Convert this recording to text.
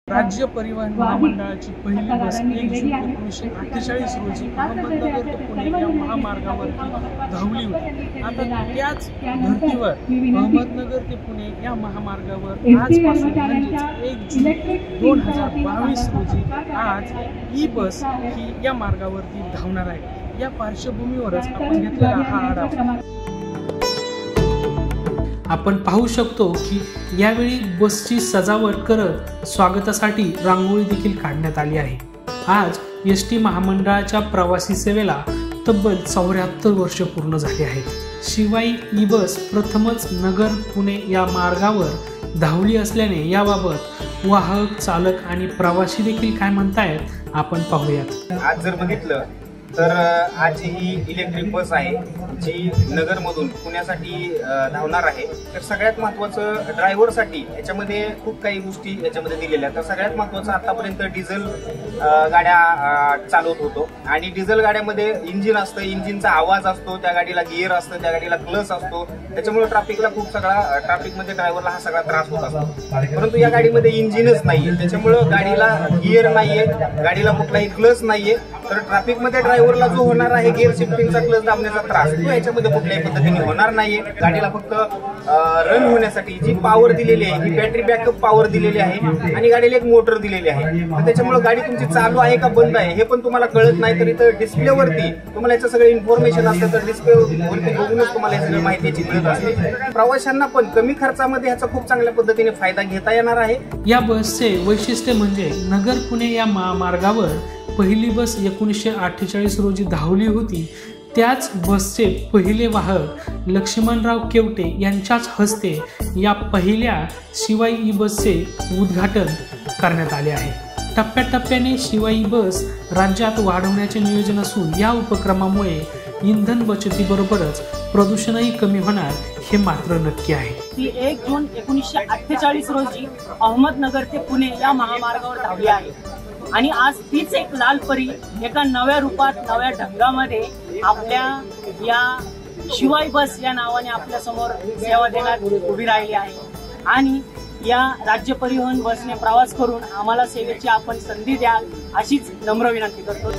राज्य परिवहन महामंडळाची पहिली बस 1 जून 1948 रोजी अहमदनगर ते पुणे या महामार्गावरती धावली होती। आता त्याच धर्तीवर अहमदनगर ते पुणे या महामार्गावर आजपासून म्हणजे 1 जून 2022 रोजी आज ई बस ही या मार्गावरती धावणार आहे। या पार्श्वभूमीवरच आपण घेतलेला हा आढावा। आपण पाहू शकतो की यावेळी बसची सजावट करत स्वागतासाठी रांगोळी देखील काढण्यात आली आहे। आज एसटी महामंडळाच्या प्रवासी सेवेला तब्बल 74 वर्ष पूर्ण झाली आहेत। शिवाय ई बस प्रथमच नगर पुणे या मार्गावर धावली असल्याने याबाबत वाहक, चालक आणि प्रवासी देखील काय म्हणतायत आपण पाहूयात। आज जर बघितलं तर आज ही इलेक्ट्रिक बस आहे जी नगरमधून पुण्यासाठी धावणार आहे। तर सगळ्यात महत्त्वाचं ड्रायव्हरसाठी याच्यामध्ये खूप काही गोष्टी याच्यामध्ये दिलेल्या आहेत। तर सगळ्यात महत्त्वाचं आतापर्यंत डिझेल गाड्या चालवत होतो आणि डिझेल गाड्यामध्ये इंजिन असतं, इंजिनचा आवाज असतो, त्या गाडीला गिअर असतं, त्या गाडीला क्लच असतो, त्याच्यामुळे ट्रॅफिकला खूप सगळा ट्रॅफिकमध्ये ड्रायव्हरला हा सगळा त्रास होत असतो। परंतु या गाडीमध्ये इंजिनच नाहीये, त्याच्यामुळे गाडीला गिअर नाहीये, गाडीला कुठलाही क्लच नाहीये। तर ट्रॅफिकमध्ये ड्रायव्हरला जो होणार आहे गिअर शिफ्टिंगचा, क्लच दाबण्याचा त्रास तो याच्यामध्ये कुठल्याही पद्धतीने होणार नाहीये। गाडीला फक्त रन होण्यासाठी जी पॉवर दिलेली आहे, ही बॅटरी बॅकअप पॉवर दिलेली आहे आणि गाडीला एक मोटर दिलेली आहे। तर त्याच्यामुळे गाडी तुमची चालू आहे का बंद आहे हे पण तुम्हाला कळत नाही। तर इथं डिस्प्लेवरती तुम्हाला याचं सगळं इन्फॉर्मेशन असतं, तर डिस्प्लेवरती बघूनच तुम्हाला याची माहिती मिळत असते। प्रवाशांना पण कमी खर्चामध्ये ह्याचा खूप चांगल्या पद्धतीने फायदा घेता येणार आहे। या बसचे वैशिष्ट्य म्हणजे नगर पुणे या महामार्गावर पहिली बस 1948 रोजी धावली होती। त्याच बसचे पहिले वाहक लक्ष्मणराव केवटे यांच्याच हस्ते या पहिल्या शिवाई बसचे उद्घाटन करण्यात आले आहे। टप्प्याटप्प्याने शिवाई बस राज्यात वाढवण्याचे नियोजन असून या उपक्रमामुळे इंधन बचतीबरोबरच प्रदूषणही कमी होणार हे मात्र नक्की आहे। ती 1 जून 1948 रोजी अहमदनगर ते पुणे या महामार्गावर धावली आहे आणि आज तीच एक लाल परी एका नव्या रूपात, नव्या ढंगामध्ये आपल्या या शिवाई बस या नावाने आपल्या समोर सेवा देण्यात उभी राहिली आहे। आणि या राज्य परिवहन बसने प्रवास करून आम्हाला सेवेची आपण संधी द्याल अशीच नम्र विनंती करतो।